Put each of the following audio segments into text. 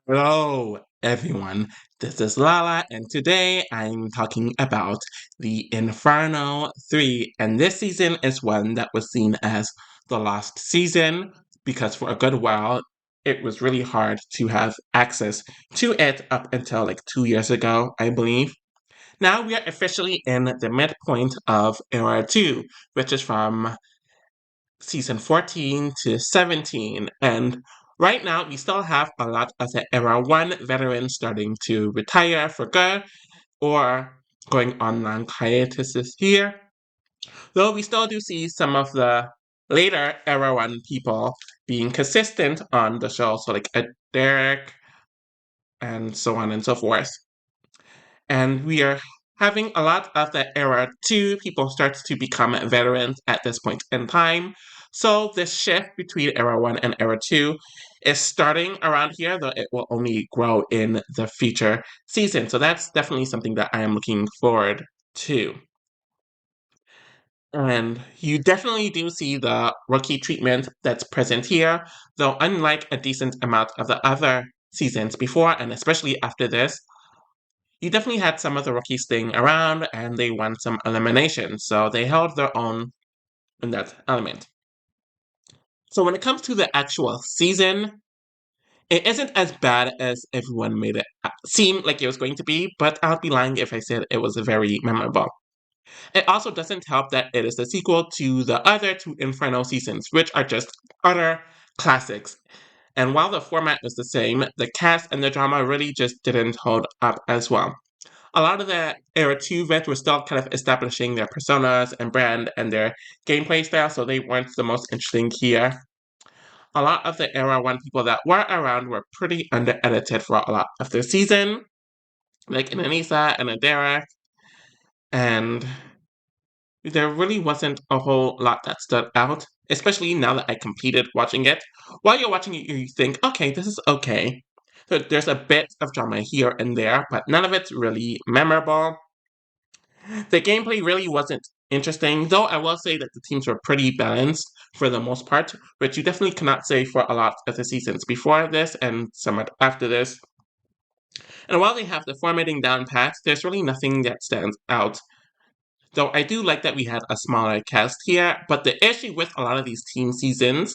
Hello, everyone. This is Lala, and today I'm talking about the Inferno 3. And this season is one that was seen as the lost season because for a good while it was really hard to have access to it up until like 2 years ago, I believe. Now we are officially in the midpoint of Era 2, which is from season 14 to 17. And right now, we still have a lot of the Era 1 veterans starting to retire for good or going on long hiatuses here. Though we still do see some of the later Era 1 people being consistent on the show, so like Derek and so on and so forth. And we are having a lot of the era 2 people start to become veterans at this point in time. So this shift between era 1 and era 2 is starting around here, though it will only grow in the future season. So that's definitely something that I am looking forward to. And you definitely do see the rookie treatment that's present here, though unlike a decent amount of the other seasons before, and especially after this, you definitely had some of the rookies staying around and they won some eliminations, so they held their own in that element. So when it comes to the actual season, it isn't as bad as everyone made it seem like it was going to be, but I'll be lying if I said it was very memorable. It also doesn't help that it is the sequel to the other two Inferno seasons, which are just utter classics. And while the format is the same, the cast and the drama really just didn't hold up as well. A lot of the Era 2 vets were still kind of establishing their personas and brand and their gameplay style, so they weren't the most interesting here. A lot of the Era 1 people that were around were pretty under-edited for a lot of the season, like an Anissa and a Derek, and there really wasn't a whole lot that stood out, especially now that I completed watching it. While you're watching it, you think, okay, this is okay. So there's a bit of drama here and there, but none of it's really memorable. The gameplay really wasn't interesting, though I will say that the teams were pretty balanced for the most part, which you definitely cannot say for a lot of the seasons before this and somewhat after this. And while they have the formatting down pat, there's really nothing that stands out. Though I do like that we had a smaller cast here, but the issue with a lot of these team seasons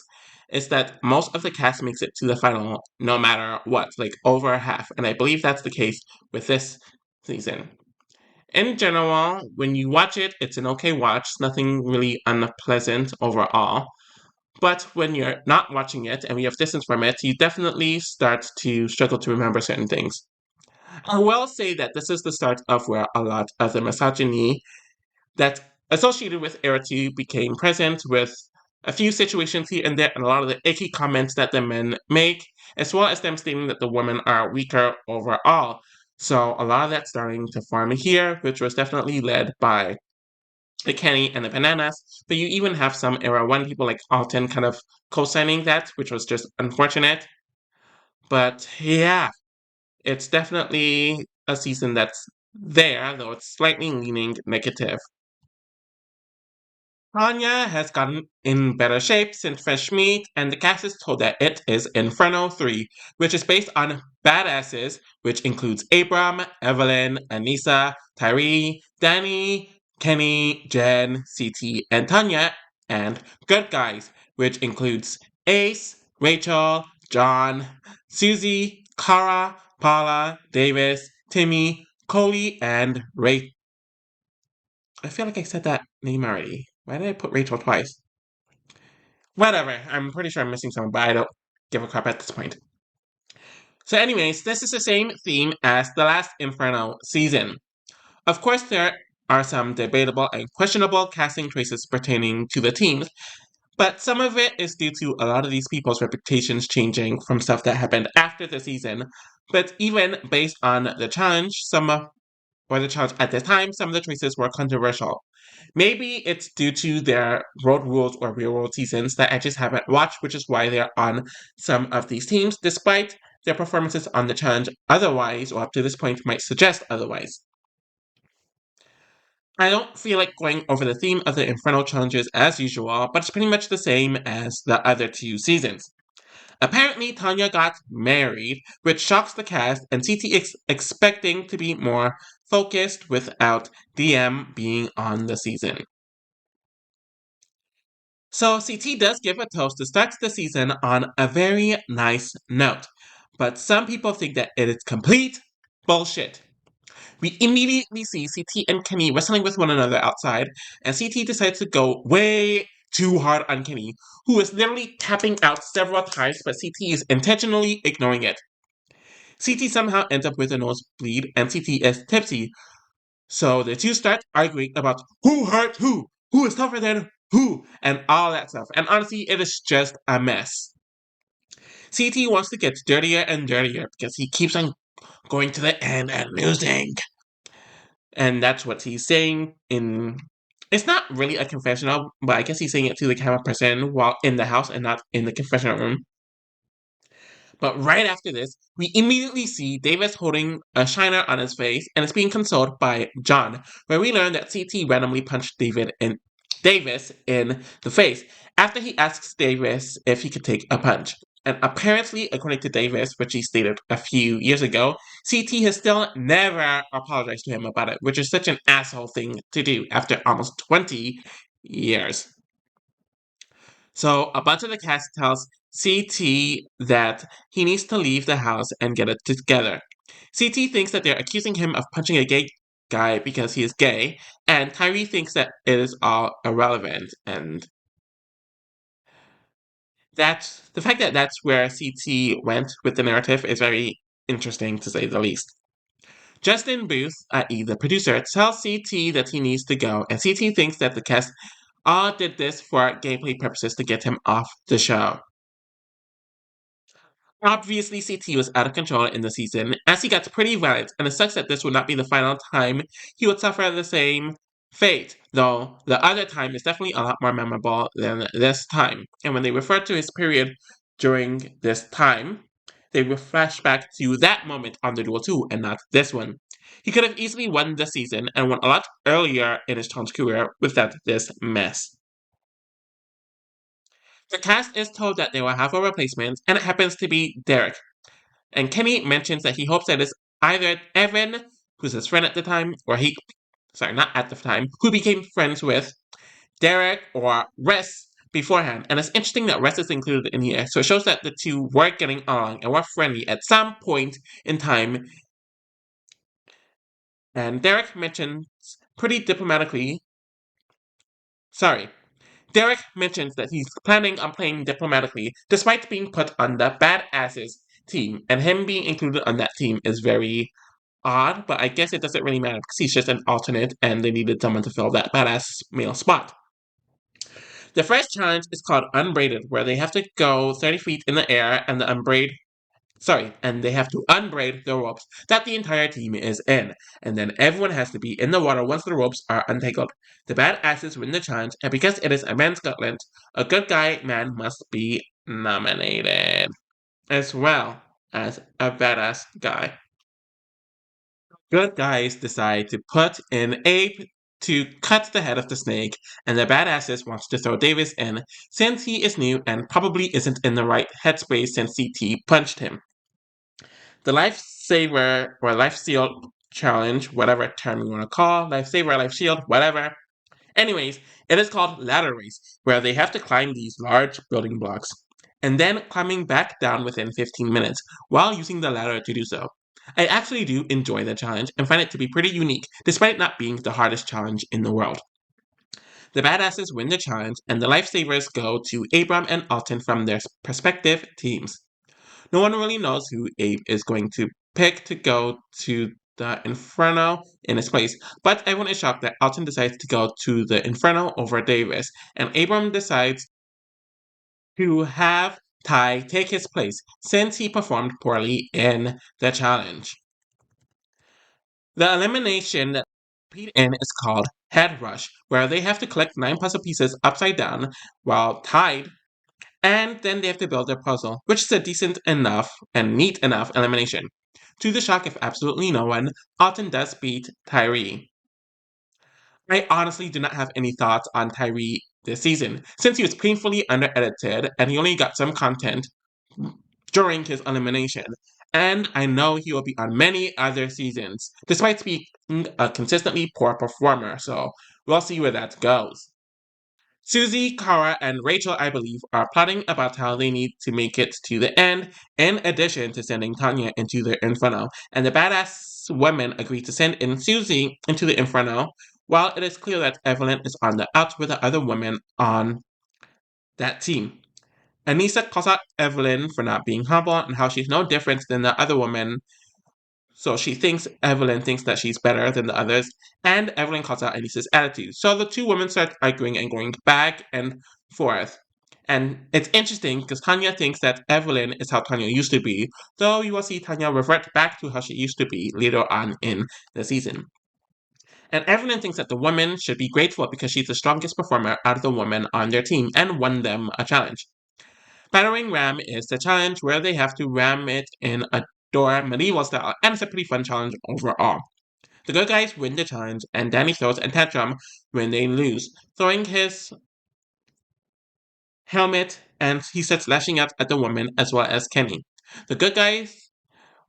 is that most of the cast makes it to the final no matter what, like over half, and I believe that's the case with this season. In general, when you watch it, it's an okay watch, nothing really unpleasant overall. But when you're not watching it and we have distance from it, you definitely start to struggle to remember certain things. I will say that this is the start of where a lot of the misogyny that's associated with Era 2 became present with a few situations here and there and a lot of the icky comments that the men make, as well as them stating that the women are weaker overall. So a lot of that's starting to form here, which was definitely led by the Kenny and the Bananas. But you even have some Era 1 people like Alton kind of co-signing that, which was just unfortunate. But yeah, it's definitely a season that's there, though it's slightly leaning negative. Tanya has gotten in better shape since Fresh Meat, and the cast is told that it is Inferno 3, which is based on badasses, which includes Abram, Evelyn, Anissa, Tyree, Danny, Kenny, Jen, CT, and Tanya, and Good Guys, which includes Ace, Rachel, John, Susie, Kara, Paula, Davis, Timmy, Coley, and Ray. I feel like I said that name already. Why did I put Rachel twice? Whatever. I'm pretty sure I'm missing someone, but I don't give a crap at this point. So, anyways, this is the same theme as the last Inferno season. Of course, there are some debatable and questionable casting choices pertaining to the teams, but some of it is due to a lot of these people's reputations changing from stuff that happened after the season. But even based on the challenge, or the challenge at the time, some of the choices were controversial. Maybe it's due to their road rules or real world seasons that I just haven't watched, which is why they're on some of these teams, despite their performances on the challenge otherwise, or up to this point, might suggest otherwise. I don't feel like going over the theme of the Inferno challenges as usual, but it's pretty much the same as the other two seasons. Apparently, Tanya got married, which shocks the cast, and CT is expecting to be more focused without DM being on the season. So CT does give a toast to start the season on a very nice note, but some people think that it is complete bullshit. We immediately see CT and Kenny wrestling with one another outside, and CT decides to go way too hard on Kenny, who is literally tapping out several times, but CT is intentionally ignoring it. CT somehow ends up with a nosebleed, and CT is tipsy, so the two start arguing about who hurt who is tougher than who, and all that stuff. And honestly, it is just a mess. CT wants to get dirtier and dirtier because he keeps on going to the end and losing. And that's what he's saying in. It's not really a confessional, but I guess he's saying it to the camera person while in the house and not in the confessional room. But right after this, we immediately see Davis holding a shiner on his face and is being consoled by John, where we learn that CT randomly punched Davis in the face after he asks Davis if he could take a punch. And apparently, according to Davis, which he stated a few years ago, CT has still never apologized to him about it, which is such an asshole thing to do after almost 20 years. So a bunch of the cast tells CT that he needs to leave the house and get it together. CT thinks that they're accusing him of punching a gay guy because he is gay, and Tyree thinks that it is all irrelevant, and that's the fact that that's where CT went with the narrative is very interesting to say the least. Justin Booth, i.e. the producer, tells CT that he needs to go, and CT thinks that the cast all did this for gameplay purposes to get him off the show. Obviously, CT was out of control in the season, as he got pretty violent, and it sucks that this would not be the final time he would suffer the same fate, though the other time is definitely a lot more memorable than this time. And when they refer to his period during this time, they will flash back to that moment on the Duel 2 and not this one. He could have easily won the season and won a lot earlier in his challenge career without this mess. The cast is told that they will have a replacement, and it happens to be Derek. And Kenny mentions that he hopes that it's either Evan, who's his friend at the time, not at the time, who became friends with Derek or Ress beforehand. And it's interesting that Ress is included in here, so it shows that the two were getting along and were friendly at some point in time. And Derek mentions pretty diplomatically, sorry, Derek mentions that he's planning on playing diplomatically despite being put on the Badasses team, and him being included on that team is very odd, but I guess it doesn't really matter because he's just an alternate and they needed someone to fill that badass male spot. The first challenge is called Unbraided, where they have to go 30 feet in the air and they have to unbraid the ropes that the entire team is in, and then everyone has to be in the water once the ropes are untangled. The badasses win the challenge, and because it is a men's gauntlet, a good guy man must be nominated, as well as a badass guy. Good guys decide to put in Abe to cut the head of the snake, and the badasses wants to throw Davis in since he is new and probably isn't in the right headspace since CT punched him. The Lifesaver or Life Shield challenge, whatever term you want to call, Lifesaver, Life Shield, whatever. Anyways, it is called Ladder Race, where they have to climb these large building blocks, and then climbing back down within 15 minutes while using the ladder to do so. I actually do enjoy the challenge and find it to be pretty unique, despite it not being the hardest challenge in the world. The badasses win the challenge, and the lifesavers go to Abram and Alton from their respective teams. No one really knows who Abe is going to pick to go to the Inferno in his place, but everyone is shocked that Alton decides to go to the Inferno over Davis, and Abram decides to have Ty take his place since he performed poorly in the challenge. The elimination that they compete in is called Head Rush, where they have to collect 9 puzzle pieces upside down while tied, and then they have to build their puzzle, which is a decent enough and neat enough elimination. To the shock of absolutely no one, Alton does beat Tyree. I honestly do not have any thoughts on Tyree this season, since he was painfully under-edited and he only got some content during his elimination. And I know he will be on many other seasons, despite being a consistently poor performer, so we'll see where that goes. Susie, Kara, and Rachel, I believe, are plotting about how they need to make it to the end, in addition to sending Tanya into the Inferno. And the badass women agree to send in Susie into the Inferno, while it is clear that Evelyn is on the outs with the other women on that team. Anissa calls out Evelyn for not being humble and how she's no different than the other woman. So she thinks Evelyn thinks that she's better than the others, and Evelyn calls out Anissa's attitude. So the two women start arguing and going back and forth. And it's interesting because Tanya thinks that Evelyn is how Tanya used to be, though you will see Tanya revert back to how she used to be later on in the season. And Evelyn thinks that the woman should be grateful because she's the strongest performer out of the women on their team and won them a challenge. Battering Ram is the challenge where they have to ram it in a door medieval style, and it's a pretty fun challenge overall. The good guys win the challenge, and Danny throws a tantrum when they lose, throwing his helmet, and he starts lashing out at the woman as well as Kenny. The good guys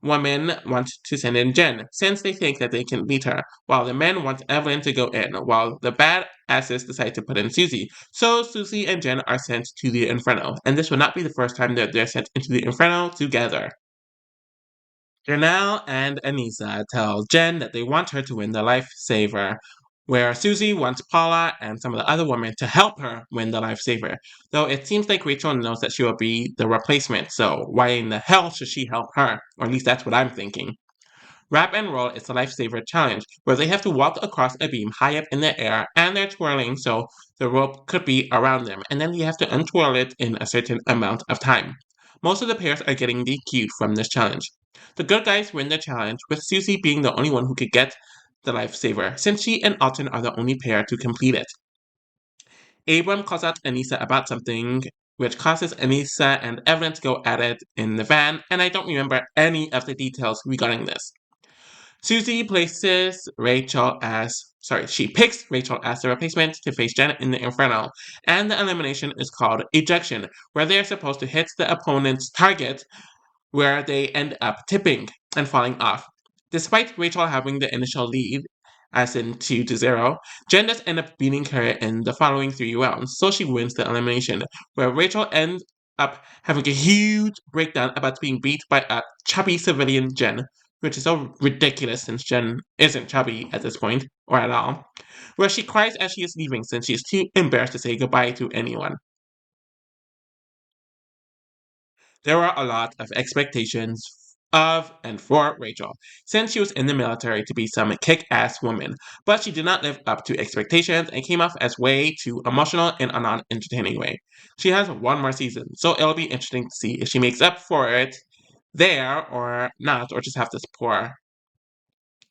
women want to send in Jen, since they think that they can beat her, while the men want Evelyn to go in, while the bad asses decide to put in Susie. So Susie and Jen are sent to the Inferno, and this will not be the first time that they're sent into the Inferno together. Janelle and Anissa tell Jen that they want her to win the lifesaver, where Susie wants Paula and some of the other women to help her win the lifesaver. Though it seems like Rachel knows that she will be the replacement, so why in the hell should she help her? Or at least that's what I'm thinking. Wrap and Roll is a lifesaver challenge where they have to walk across a beam high up in the air and they're twirling so the rope could be around them, and then you have to untwirl it in a certain amount of time. Most of the pairs are getting DQ'd from this challenge. The good guys win the challenge, with Susie being the only one who could get the lifesaver, since she and Alton are the only pair to complete it. Abram calls out Anissa about something, which causes Anissa and Evelyn to go at it in the van, and I don't remember any of the details regarding this. Susie she picks Rachel as the replacement to face Janet in the Inferno, and the elimination is called ejection, where they are supposed to hit the opponent's target, where they end up tipping and falling off. Despite Rachel having the initial lead, as in 2-0, Jen does end up beating her in the following 3 rounds, so she wins the elimination, where Rachel ends up having a huge breakdown about being beat by a chubby civilian Jen, which is so ridiculous since Jen isn't chubby at this point, or at all, where she cries as she is leaving since she is too embarrassed to say goodbye to anyone. There were a lot of expectations of and for Rachel, since she was in the military to be some kick-ass woman, but she did not live up to expectations and came off as way too emotional in a non-entertaining way. She has one more season, so it'll be interesting to see if she makes up for it there or not, or just have this poor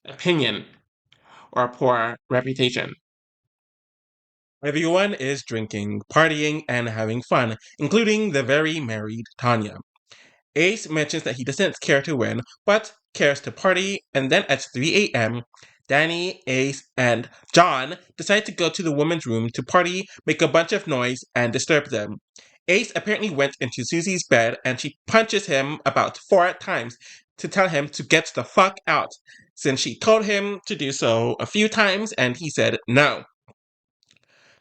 opinion or poor reputation. Everyone is drinking, partying, and having fun, including the very married Tanya. Ace mentions that he doesn't care to win, but cares to party, and then at 3 a.m., Danny, Ace, and John decide to go to the woman's room to party, make a bunch of noise, and disturb them. Ace apparently went into Susie's bed and she punches him about 4 times to tell him to get the fuck out, since she told him to do so a few times and he said no.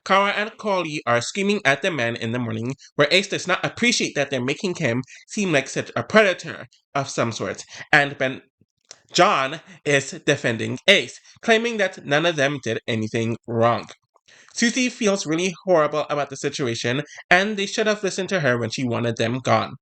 Kara and Corley are screaming at the men in the morning, where Ace does not appreciate that they're making him seem like such a predator of some sort, and John is defending Ace, claiming that none of them did anything wrong. Susie feels really horrible about the situation, and they should have listened to her when she wanted them gone.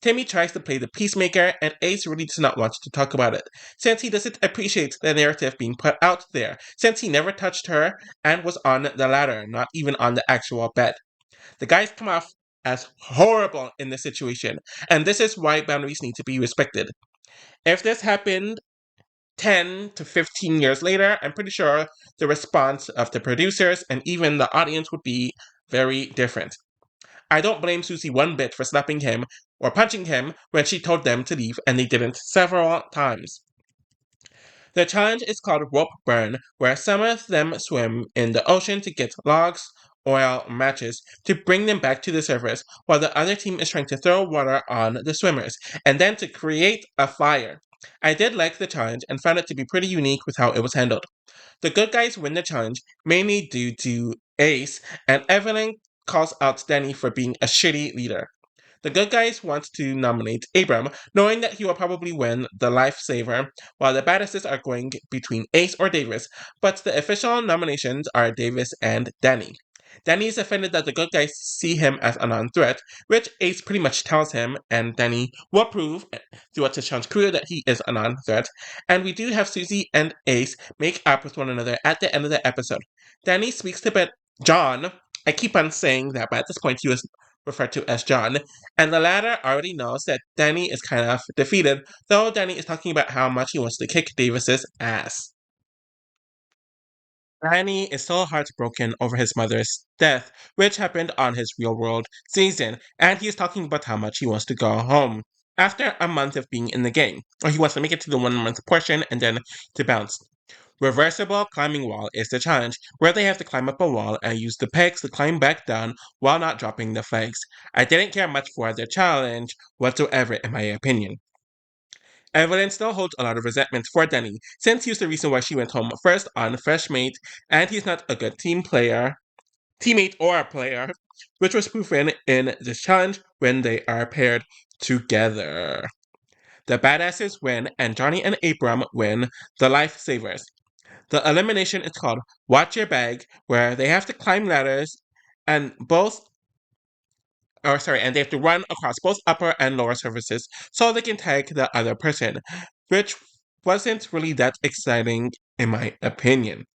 Timmy tries to play the peacemaker, and Ace really does not want to talk about it, since he doesn't appreciate the narrative being put out there, since he never touched her and was on the ladder, not even on the actual bed. The guys come off as horrible in this situation, and this is why boundaries need to be respected. If this happened 10 to 15 years later, I'm pretty sure the response of the producers and even the audience would be very different. I don't blame Susie one bit for slapping him or punching him when she told them to leave and they didn't several times. The challenge is called Rope Burn, where some of them swim in the ocean to get logs, oil matches to bring them back to the surface while the other team is trying to throw water on the swimmers, and then to create a fire. I did like the challenge and found it to be pretty unique with how it was handled. The good guys win the challenge mainly due to Ace, and Evelyn calls out Danny for being a shitty leader. The good guys want to nominate Abram, knowing that he will probably win the lifesaver, while the badasses are going between Ace or Davis, but the official nominations are Davis and Danny. Danny is offended that the good guys see him as a non-threat, which Ace pretty much tells him, and Danny will prove throughout the challenge clear that he is a non-threat. And we do have Susie and Ace make up with one another at the end of the episode. Danny speaks to John. I keep on saying that, but at this point he was referred to as John, and the latter already knows that Danny is kind of defeated, though Danny is talking about how much he wants to kick Davis's ass. Danny is so heartbroken over his mother's death, which happened on his real world season, and he is talking about how much he wants to go home after a month of being in the game, or he wants to make it to the 1 month portion and then to bounce. Reversible climbing wall is the challenge, where they have to climb up a wall and use the pegs to climb back down while not dropping the flags. I didn't care much for the challenge whatsoever, in my opinion. Evelyn still holds a lot of resentment for Danny, since he's the reason why she went home first on Freshmate, and he's not a good teammate or a player, which was proven in this challenge when they are paired together. The badasses win, and Johnny and Abram win the lifesavers. The elimination is called Watch Your Bag, where they have to climb ladders and and they have to run across both upper and lower surfaces so they can tag the other person, which wasn't really that exciting in my opinion.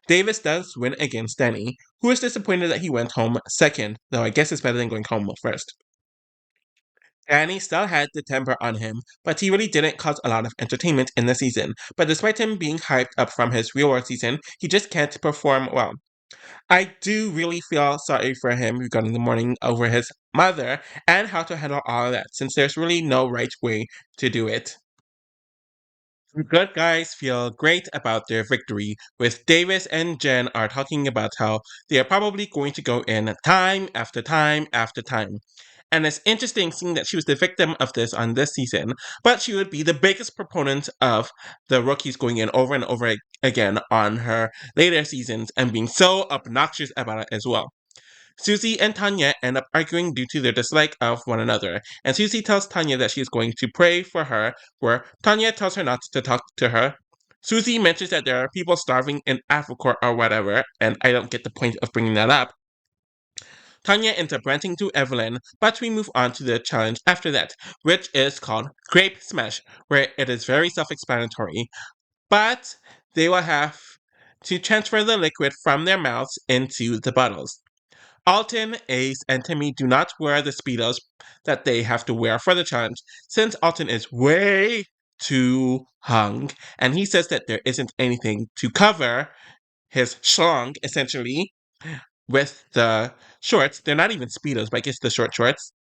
Davis does win against Danny, who is disappointed that he went home second, though I guess it's better than going home first. Danny still had the temper on him, but he really didn't cause a lot of entertainment in the season. But despite him being hyped up from his real world season, he just can't perform well. I do really feel sorry for him regarding the mourning over his mother and how to handle all of that, since there's really no right way to do it. The good guys feel great about their victory, with Davis and Jen are talking about how they are probably going to go in time after time after time. And it's interesting seeing that she was the victim of this on this season, but she would be the biggest proponent of the rookies going in over and over again on her later seasons and being so obnoxious about it as well. Susie and Tanya end up arguing due to their dislike of one another, and Susie tells Tanya that she is going to pray for her, where Tanya tells her not to talk to her. Susie mentions that there are people starving in Africa or whatever, and I don't get the point of bringing that up. Tanya ends up ranting to Evelyn, but we move on to the challenge after that, which is called Grape Smash, where it is very self explanatory. But they will have to transfer the liquid from their mouths into the bottles. Alton, Ace, and Timmy do not wear the Speedos that they have to wear for the challenge, since Alton is way too hung, and he says that there isn't anything to cover his schlong, essentially, with the shorts. They're not even Speedos, but I guess the short shorts.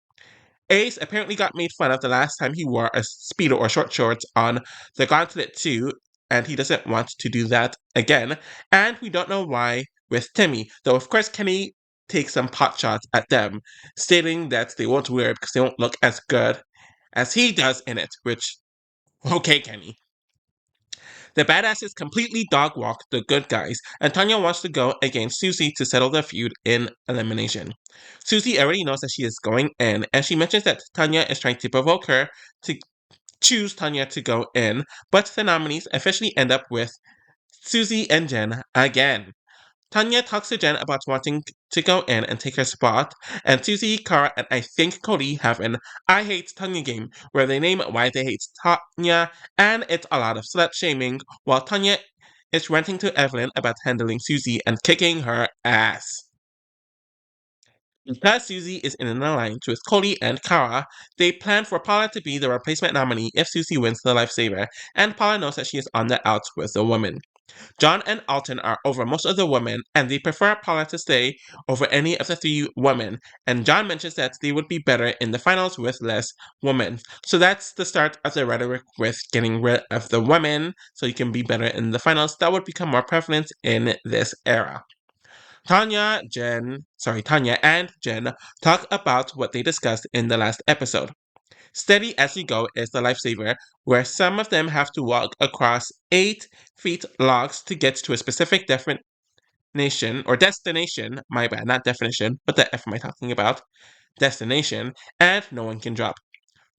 Ace apparently got made fun of the last time he wore a Speedo or short shorts on the Gauntlet 2, and he doesn't want to do that again. And we don't know why with Timmy, though of course Kenny takes some pot shots at them, stating that they won't wear it because they won't look as good as he does in it, which, okay, Kenny. The badasses completely dog walk the good guys, and Tanya wants to go against Susie to settle the feud in elimination. Susie already knows that she is going in, and she mentions that Tanya is trying to provoke her to choose Tanya to go in, but the nominees officially end up with Susie and Jen again. Tanya talks to Jen about wanting to go in and take her spot, and Susie, Kara, and I think Cody have an I Hate Tanya game where they name why they hate Tanya, and it's a lot of slut shaming, while Tanya is ranting to Evelyn about handling Susie and kicking her ass. Because Susie is in an alliance with Cody and Kara, they plan for Paula to be the replacement nominee if Susie wins the lifesaver, and Paula knows that she is on the outs with the woman. John and Alton are over most of the women, and they prefer Paula to stay over any of the three women. And John mentions that they would be better in the finals with less women. So that's the start of the rhetoric with getting rid of the women so you can be better in the finals. That would become more prevalent in this era. Tanya and Jen talk about what they discussed in the last episode. Steady as You Go is the lifesaver, where some of them have to walk across 8 feet logs to get to a specific destination, my bad, not definition, what the F am I talking about? Destination, and no one can drop.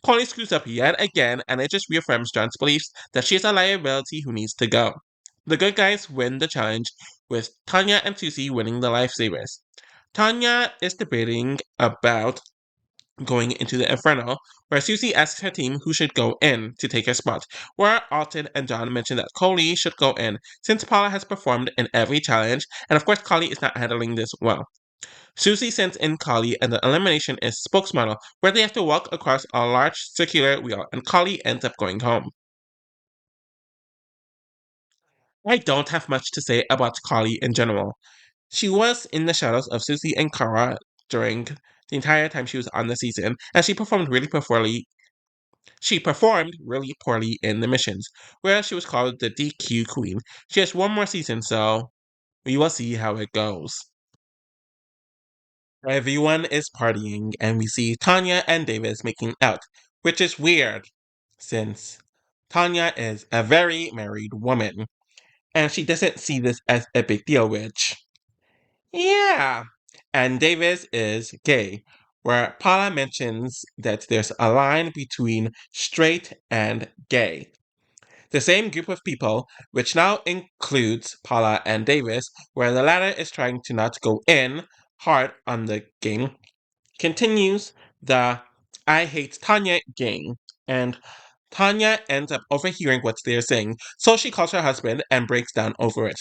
Polly screws up yet again, and it just reaffirms John's beliefs that she is a liability who needs to go. The good guys win the challenge, with Tanya and Susie winning the lifesavers. Tanya is debating about going into the Inferno, where Susie asks her team who should go in to take her spot, where Alton and John mention that Coley should go in, since Paula has performed in every challenge, and of course Collie is not handling this well. Susie sends in Collie, and the elimination is spokesmodel, where they have to walk across a large circular wheel, and Collie ends up going home. I don't have much to say about Collie in general. She was in the shadows of Susie and Kara during the entire time she was on the season, and she performed really poorly. She performed really poorly in the missions, where she was called the DQ Queen. She has one more season, so we will see how it goes. Everyone is partying, and we see Tanya and Davis making out, which is weird, since Tanya is a very married woman, and she doesn't see this as a big deal, which, yeah. And Davis is gay, where Paula mentions that there's a line between straight and gay. The same group of people, which now includes Paula and Davis, where the latter is trying to not go in hard on the game, continues the I hate Tanya game, and Tanya ends up overhearing what they're saying, so she calls her husband and breaks down over it.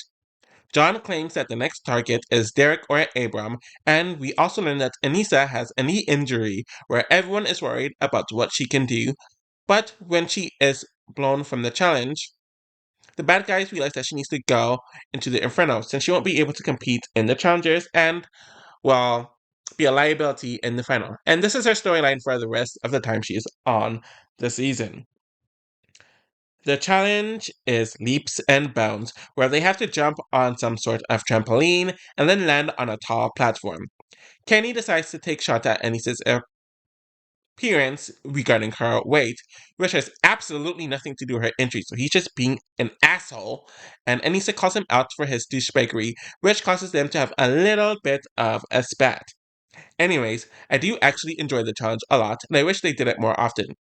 John claims that the next target is Derek or Abram, and we also learn that Anissa has a knee injury, where everyone is worried about what she can do, but when she is blown from the challenge, the bad guys realize that she needs to go into the Inferno since she won't be able to compete in the challengers and, well, be a liability in the final. And this is her storyline for the rest of the time she is on the season. The challenge is leaps and bounds, where they have to jump on some sort of trampoline and then land on a tall platform. Kenny decides to take shot at Anissa's appearance regarding her weight, which has absolutely nothing to do with her injury, so he's just being an asshole, and Anissa calls him out for his douchebaggery, which causes them to have a little bit of a spat. Anyways, I do actually enjoy the challenge a lot, and I wish they did it more often.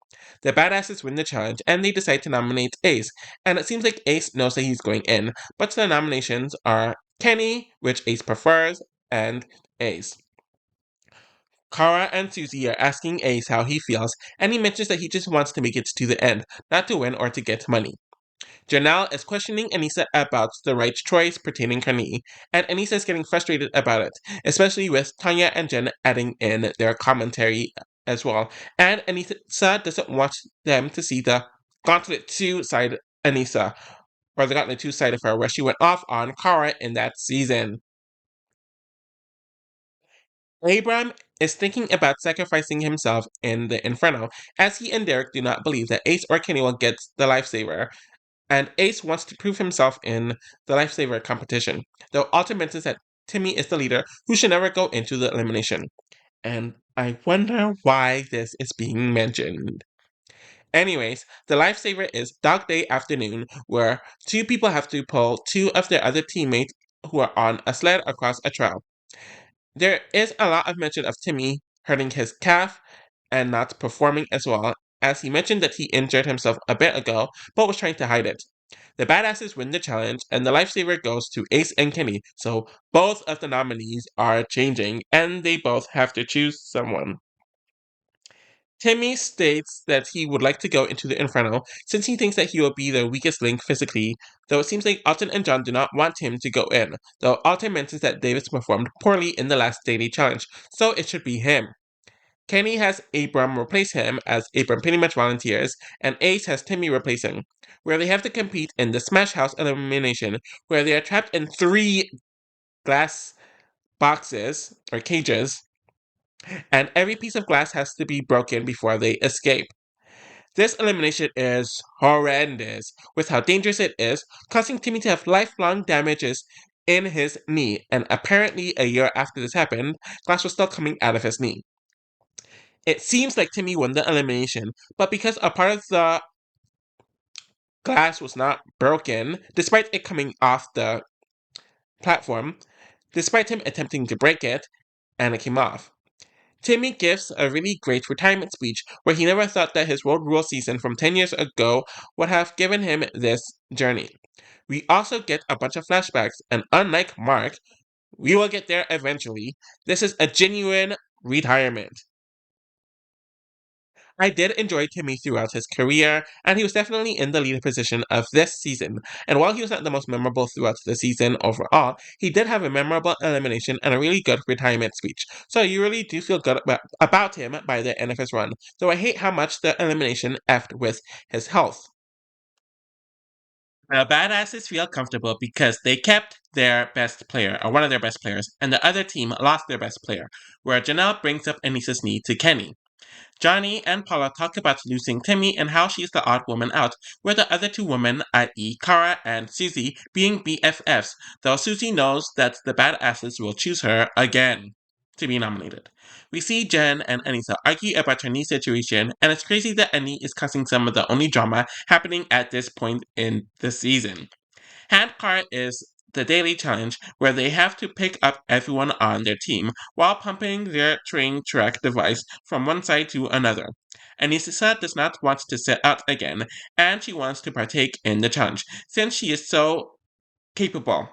The badasses win the challenge, and they decide to nominate Ace, and it seems like Ace knows that he's going in, but the nominations are Kenny, which Ace prefers, and Ace. Kara and Susie are asking Ace how he feels, and he mentions that he just wants to make it to the end, not to win or to get money. Janelle is questioning Anissa about the right choice pertaining her knee, and Anissa is getting frustrated about it, especially with Tanya and Jen adding in their commentary as well. And Anissa doesn't want them to see the Gauntlet 2 side Anissa, or the Gauntlet 2 side of her, where she went off on Kara in that season. Abram is thinking about sacrificing himself in the Inferno, as he and Derek do not believe that Ace or Kenny will get the lifesaver, and Ace wants to prove himself in the lifesaver competition, though Alton mentions that Timmy is the leader who should never go into the elimination. And I wonder why this is being mentioned. Anyways, the lifesaver is Dog Day Afternoon, where 2 people have to pull 2 of their other teammates who are on a sled across a trail. There is a lot of mention of Timmy hurting his calf and not performing as well, as he mentioned that he injured himself a bit ago, but was trying to hide it. The badasses win the challenge, and the lifesaver goes to Ace and Kenny, so both of the nominees are changing, and they both have to choose someone. Timmy states that he would like to go into the Inferno since he thinks that he will be the weakest link physically, though it seems like Alton and John do not want him to go in, though Alton mentions that Davis performed poorly in the last daily challenge, so it should be him. Kenny has Abram replace him, as Abram pretty much volunteers, and Ace has Timmy replace him, where they have to compete in the Smash House elimination, where they are trapped in 3 glass boxes, or cages, and every piece of glass has to be broken before they escape. This elimination is horrendous, with how dangerous it is, causing Timmy to have lifelong damages in his knee, and apparently a year after this happened, glass was still coming out of his knee. It seems like Timmy won the elimination, but because a part of the glass was not broken, despite it coming off the platform, despite him attempting to break it, and it came off. Timmy gives a really great retirement speech where he never thought that his Road Rule season from 10 years ago would have given him this journey. We also get a bunch of flashbacks, and unlike Mark, we will get there eventually. This is a genuine retirement. I did enjoy Timmy throughout his career, and he was definitely in the leader position of this season. And while he was not the most memorable throughout the season overall, he did have a memorable elimination and a really good retirement speech. So you really do feel good about him by the end of his run, though I hate how much the elimination effed with his health. The badasses feel comfortable because they kept their best player, or one of their best players, and the other team lost their best player, where Janelle brings up Anissa's knee to Kenny. Johnny and Paula talk about losing Timmy and how she's the odd woman out, with the other two women, i.e. Kara and Susie, being BFFs, though Susie knows that the badasses will choose her again to be nominated. We see Jen and Anissa argue about her knee situation, and it's crazy that Annie is causing some of the only drama happening at this point in the season. Handcart is the daily challenge where they have to pick up everyone on their team while pumping their train track device from one side to another. Anissa does not want to set out again, and she wants to partake in the challenge since she is so capable,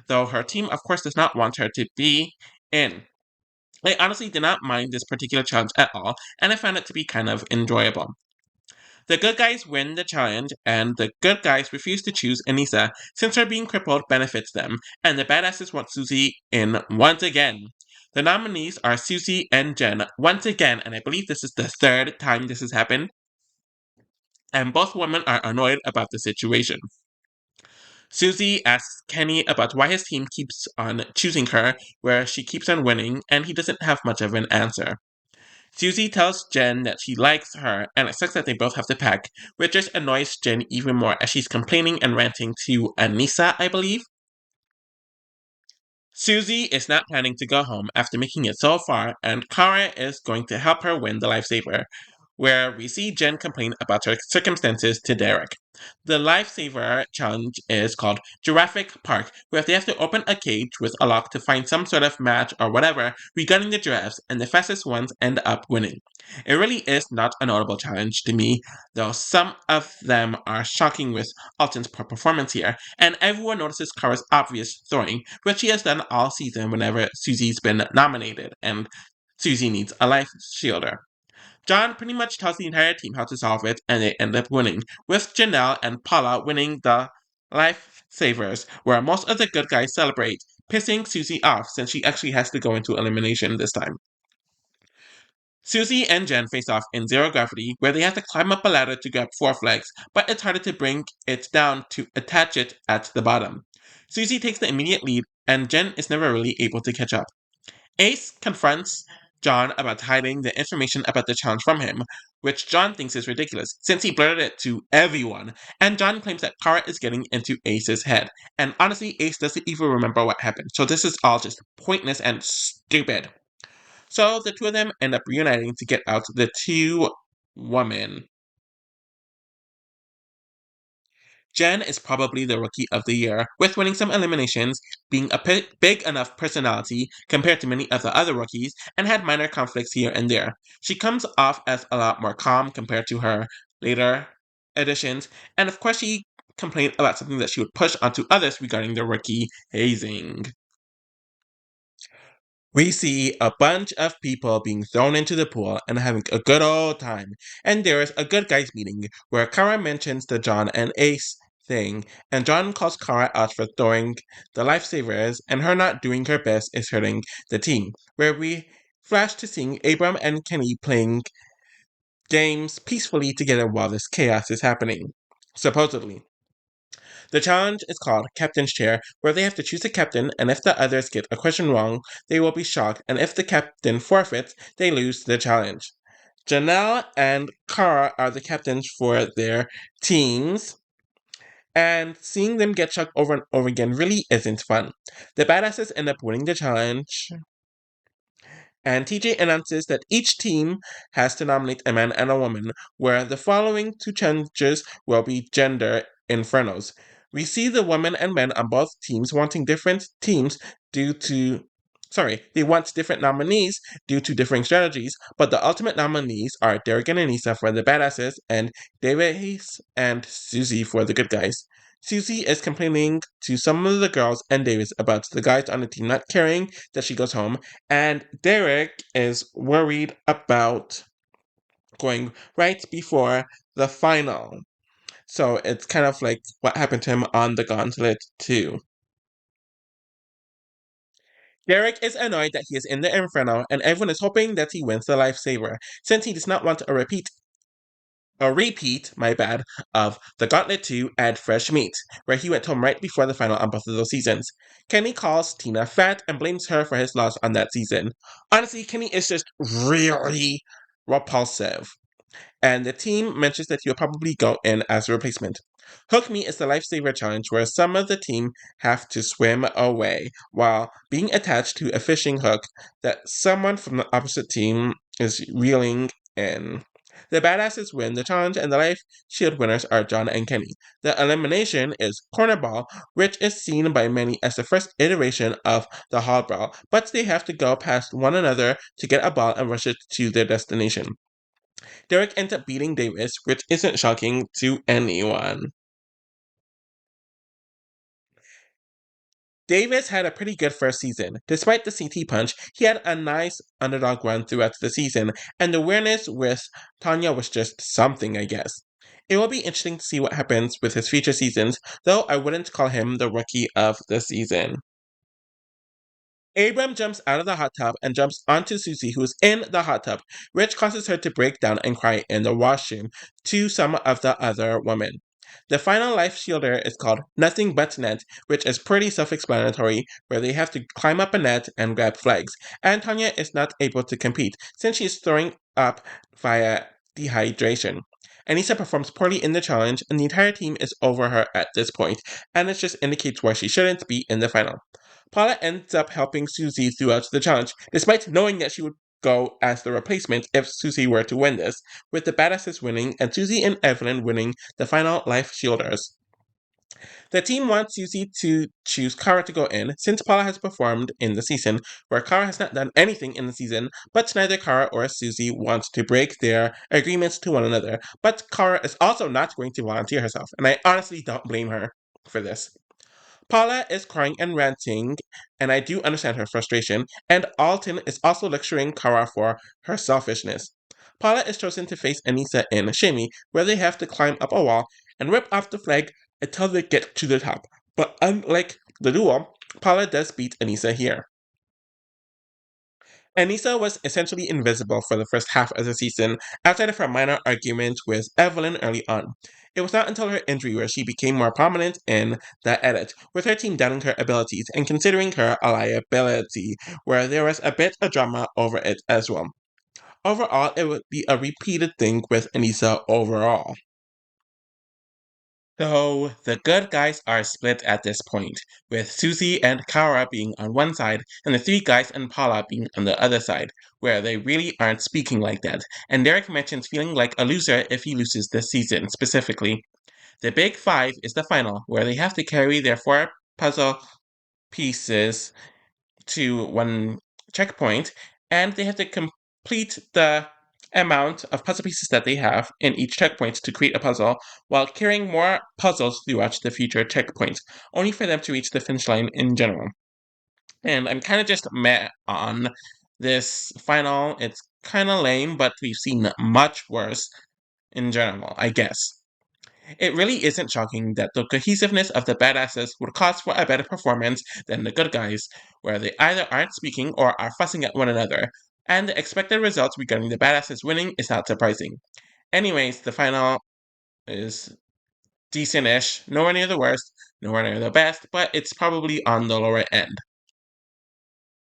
though her team, of course, does not want her to be in. I honestly did not mind this particular challenge at all, and I found it to be kind of enjoyable. The good guys win the challenge, and the good guys refuse to choose Anissa since her being crippled benefits them, and the badasses want Susie in once again. The nominees are Susie and Jen once again, and I believe this is the third time this has happened, and both women are annoyed about the situation. Susie asks Kenny about why his team keeps on choosing her, where she keeps on winning, and he doesn't have much of an answer. Susie tells Jen that she likes her, and it sucks that they both have to pack, which just annoys Jen even more as she's complaining and ranting to Anissa, I believe. Susie is not planning to go home after making it so far, and Kara is going to help her win the lifesaver, where we see Jen complain about her circumstances to Derek. The lifesaver challenge is called Jurassic Park, where they have to open a cage with a lock to find some sort of match or whatever regarding the giraffes, and the fastest ones end up winning. It really is not a notable challenge to me, though some of them are shocking with Alton's poor performance here, and everyone notices Kara's obvious throwing, which she has done all season whenever Susie's been nominated, and Susie needs a life shielder. John pretty much tells the entire team how to solve it, and they end up winning, with Janelle and Paula winning the lifesavers, where most of the good guys celebrate, pissing Susie off since she actually has to go into elimination this time. Susie and Jen face off in zero gravity, where they have to climb up a ladder to grab 4 flags, but it's harder to bring it down to attach it at the bottom. Susie takes the immediate lead, and Jen is never really able to catch up. Ace confronts John about hiding the information about the challenge from him, which John thinks is ridiculous, since he blurted it to everyone, and John claims that Kara is getting into Ace's head. And honestly, Ace doesn't even remember what happened, so this is all just pointless and stupid. So the two of them end up reuniting to get out the two women. Jen is probably the rookie of the year, with winning some eliminations, being a big enough personality compared to many of the other rookies, and had minor conflicts here and there. She comes off as a lot more calm compared to her later editions, and of course she complained about something that she would push onto others regarding the rookie hazing. We see a bunch of people being thrown into the pool and having a good old time. And there is a good guys meeting where Kara mentions the John and Ace thing, and John calls Kara out for throwing the lifesavers, and her not doing her best is hurting the team. Where we flash to seeing Abram and Kenny playing games peacefully together while this chaos is happening. Supposedly. The challenge is called Captain's Chair, where they have to choose a captain, and if the others get a question wrong, they will be shocked, and if the captain forfeits, they lose the challenge. Janelle and Kara are the captains for their teams, And seeing them get chucked over and over again really isn't fun. The badasses end up winning the challenge, and TJ announces that each team has to nominate a man and a woman, where the following two challenges will be gender infernos. We see the women and men on both teams wanting different teams due to. Sorry, they want different nominees due to differing strategies, but the ultimate nominees are Derek and Anissa for the badasses and Davis and Susie for the good guys. Susie is complaining to some of the girls and Davis about the guys on the team not caring that she goes home, and Derek is worried about going right before the final. So it's kind of like what happened to him on the Gauntlet too. Derek is annoyed that he is in the Inferno, and everyone is hoping that he wins the lifesaver, since he does not want a repeat, my bad, of the Gauntlet 2 and Fresh Meat, where he went home right before the final on both of those seasons. Kenny calls Tina fat and blames her for his loss on that season. Honestly, Kenny is just really repulsive, and the team mentions that he'll probably go in as a replacement. Hook Me is the lifesaver challenge where some of the team have to swim away while being attached to a fishing hook that someone from the opposite team is reeling in. The badasses win the challenge, and the life shield winners are John and Kenny. The elimination is Cornerball, which is seen by many as the first iteration of the Hall Brawl, but they have to go past one another to get a ball and rush it to their destination. Derek ends up beating Davis, which isn't shocking to anyone. Davis had a pretty good first season. Despite the CT punch, he had a nice underdog run throughout the season, and the awareness with Tanya was just something, I guess. It will be interesting to see what happens with his future seasons, though I wouldn't call him the rookie of the season. Abram jumps out of the hot tub and jumps onto Susie, who's in the hot tub, which causes her to break down and cry in the washroom to some of the other women. The final life shielder is called Nothing But Net, which is pretty self explanatory, where they have to climb up a net and grab flags, and Tanya is not able to compete since she is throwing up via dehydration. Anissa performs poorly in the challenge, and the entire team is over her at this point, and it just indicates why she shouldn't be in the final. Paula ends up helping Susie throughout the challenge, despite knowing that she would go as the replacement if Susie were to win this, with the badasses winning and Susie and Evelyn winning the final life shielders. The team wants Susie to choose Kara to go in, since Paula has performed in the season, where Kara has not done anything in the season, but neither Kara or Susie want to break their agreements to one another. But Kara is also not going to volunteer herself, and I honestly don't blame her for this. Paula is crying and ranting, and I do understand her frustration, and Alton is also lecturing Kara for her selfishness. Paula is chosen to face Anissa in Shimmy, where they have to climb up a wall and rip off the flag until they get to the top. But unlike the duel, Paula does beat Anissa here. Anissa was essentially invisible for the first half of the season, outside of her minor argument with Evelyn early on. It was not until her injury where she became more prominent in the edit, with her team doubting her abilities and considering her a liability, where there was a bit of drama over it as well. Overall, it would be a repeated thing with Anissa overall. So the good guys are split at this point, with Susie and Kara being on one side and the three guys and Paula being on the other side, where they really aren't speaking like that. And Derek mentions feeling like a loser if he loses this season specifically. The Big Five is the final, where they have to carry their four puzzle pieces to one checkpoint, and they have to complete the amount of puzzle pieces that they have in each checkpoint to create a puzzle, while carrying more puzzles throughout the future checkpoints, only for them to reach the finish line in general. And I'm kind of just meh on this final. It's kind of lame, but we've seen much worse in general, I guess. It really isn't shocking that the cohesiveness of the badasses would cause for a better performance than the good guys, where they either aren't speaking or are fussing at one another, and the expected results regarding the badasses winning is not surprising. Anyways, the final is decent-ish, nowhere near the worst, nowhere near the best, but it's probably on the lower end.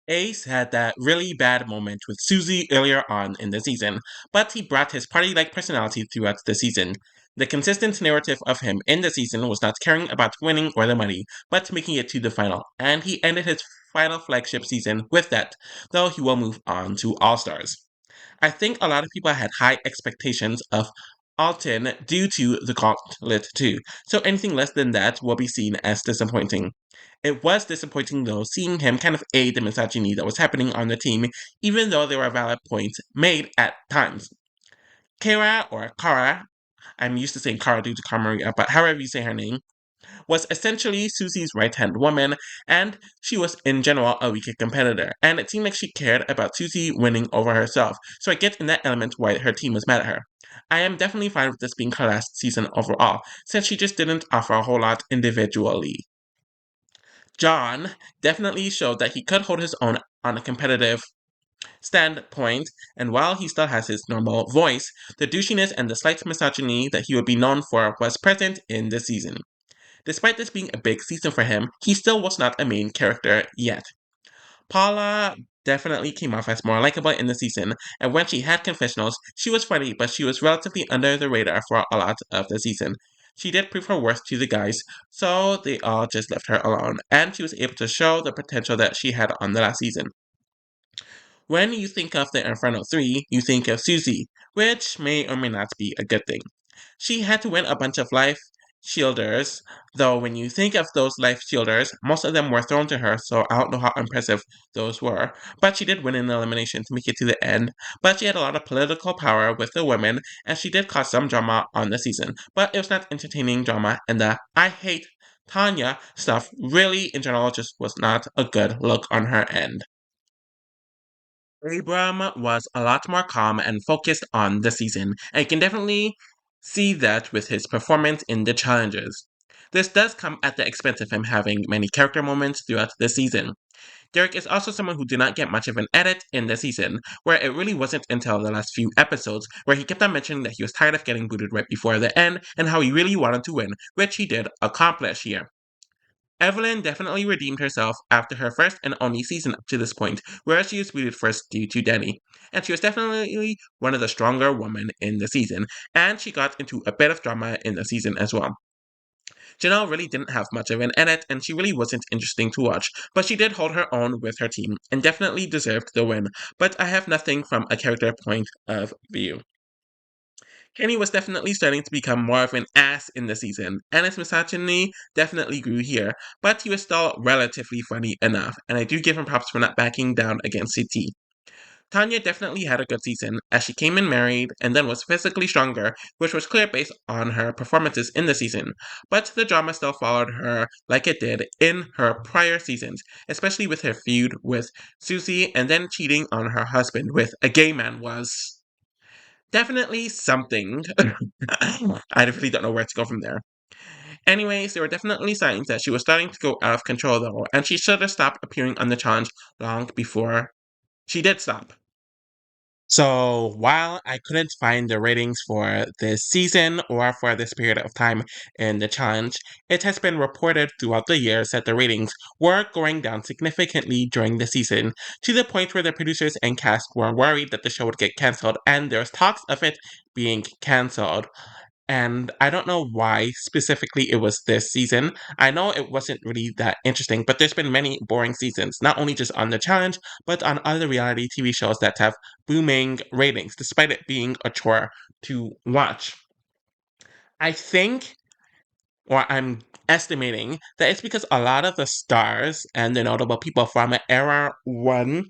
Ace had that really bad moment with Susie earlier on in the season, but he brought his party-like personality throughout the season. The consistent narrative of him in the season was not caring about winning or the money, but making it to the final, and he ended his final flagship season with that, though he will move on to All Stars. I think a lot of people had high expectations of Alton due to the Gauntlet 2, so anything less than that will be seen as disappointing. It was disappointing though, seeing him kind of aid the misogyny that was happening on the team, even though there were valid points made at times. Kara, or Kara, I'm used to saying Kara due to Kamaria, but however you say her name, was essentially Susie's right-hand woman, and she was in general a weaker competitor, and it seemed like she cared about Susie winning over herself, so I get in that element why her team was mad at her. I am definitely fine with this being her last season overall, since she just didn't offer a whole lot individually. John definitely showed that he could hold his own on a competitive standpoint, and while he still has his normal voice, the douchiness and the slight misogyny that he would be known for was present in the season. Despite this being a big season for him, he still was not a main character yet. Paula definitely came off as more likable in the season, and when she had confessionals, she was funny, but she was relatively under the radar for a lot of the season. She did prove her worth to the guys, so they all just left her alone, and she was able to show the potential that she had on the last season. When you think of the Inferno 3, you think of Susie, which may or may not be a good thing. She had to win a bunch of life shielders, though when you think of those life shielders, most of them were thrown to her, so I don't know how impressive those were. But she did win an elimination to make it to the end. But she had a lot of political power with the women, and she did cause some drama on the season. But it was not entertaining drama, and the I hate Tanya stuff really, in general, just was not a good look on her end. Abram was a lot more calm and focused on the season, and you can definitely see that with his performance in the challenges. This does come at the expense of him having many character moments throughout the season. Derek is also someone who did not get much of an edit in the season, where it really wasn't until the last few episodes where he kept on mentioning that he was tired of getting booted right before the end and how he really wanted to win, which he did accomplish here. Evelyn definitely redeemed herself after her first and only season up to this point, where she was booted first due to Denny. And she was definitely one of the stronger women in the season, and she got into a bit of drama in the season as well. Janelle really didn't have much of an edit, and she really wasn't interesting to watch, but she did hold her own with her team, and definitely deserved the win, but I have nothing from a character point of view. Kenny was definitely starting to become more of an ass in the season, and his misogyny definitely grew here, but he was still relatively funny enough, and I do give him props for not backing down against CT. Tanya definitely had a good season, as she came in married and then was physically stronger, which was clear based on her performances in the season, but the drama still followed her like it did in her prior seasons, especially with her feud with Susie and then cheating on her husband with a gay man was definitely something. I really don't know where to go from there. Anyways, there were definitely signs that she was starting to go out of control though, and she should have stopped appearing on the challenge long before she did stop. So, while I couldn't find the ratings for this season or for this period of time in the challenge, it has been reported throughout the years that the ratings were going down significantly during the season, to the point where the producers and cast were worried that the show would get cancelled, and there's talks of it being cancelled. And I don't know why specifically it was this season. I know it wasn't really that interesting, but there's been many boring seasons, not only just on the challenge, but on other reality TV shows that have booming ratings, despite it being a chore to watch. I think, or I'm estimating, that it's because a lot of the stars and the notable people from Era 1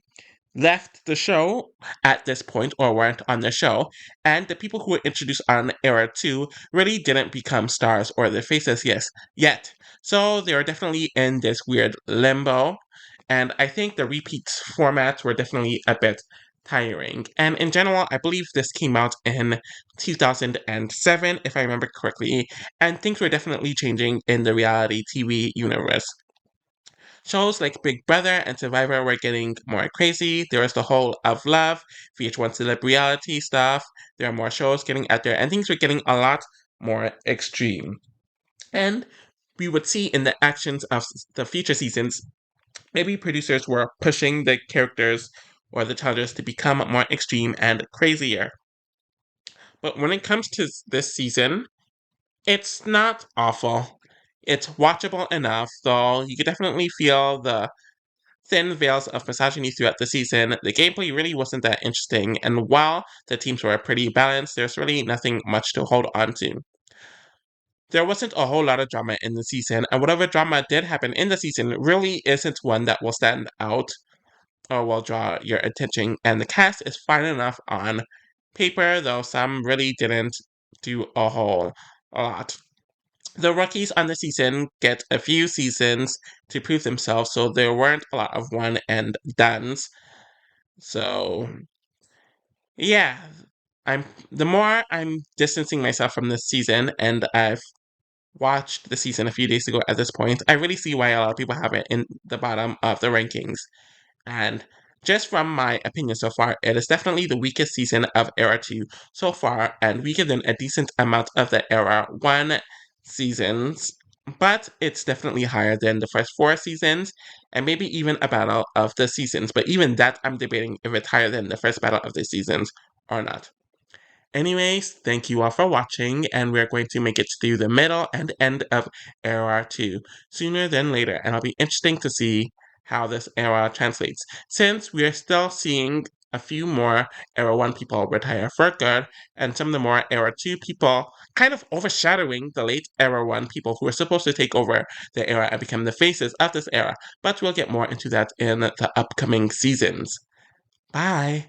left the show at this point or weren't on the show, and the people who were introduced on Era 2 really didn't become stars or their faces yet. So they are definitely in this weird limbo, and I think the repeat formats were definitely a bit tiring. And in general, I believe this came out in 2007, if I remember correctly, and things were definitely changing in the reality TV universe. Shows like Big Brother and Survivor were getting more crazy. There was the whole Of Love, VH1 celeb reality stuff. There are more shows getting out there, and things were getting a lot more extreme. And we would see in the actions of the future seasons, maybe producers were pushing the characters or the challengers to become more extreme and crazier. But when it comes to this season, It's not awful. It's watchable enough, though you could definitely feel the thin veils of misogyny throughout the season. The gameplay really wasn't that interesting, and while the teams were pretty balanced, there's really nothing much to hold on to. There wasn't a whole lot of drama in the season, and whatever drama did happen in the season really isn't one that will stand out or will draw your attention, and the cast is fine enough on paper, though some really didn't do a whole lot. The rookies on the season get a few seasons to prove themselves, so there weren't a lot of one and dones. So yeah, I'm the more I'm distancing myself from this season, and I've watched the season a few days ago at this point, I really see why a lot of people have it in the bottom of the rankings. And just from my opinion so far, it is definitely the weakest season of Era 2 so far, and weaker than a decent amount of the Era 1 seasons. But it's definitely higher than the first 4 seasons, and maybe even a Battle of the Seasons. But even that, I'm debating if it's higher than the first Battle of the Seasons or not. Anyways, thank you all for watching, and we're going to make it through the middle and end of Era 2 sooner than later, and it'll be interesting to see how this era translates, since we are still seeing a few more Era 1 people retire for good, and some of the more Era 2 people kind of overshadowing the late Era 1 people who are supposed to take over the era and become the faces of this era, but we'll get more into that in the upcoming seasons. Bye!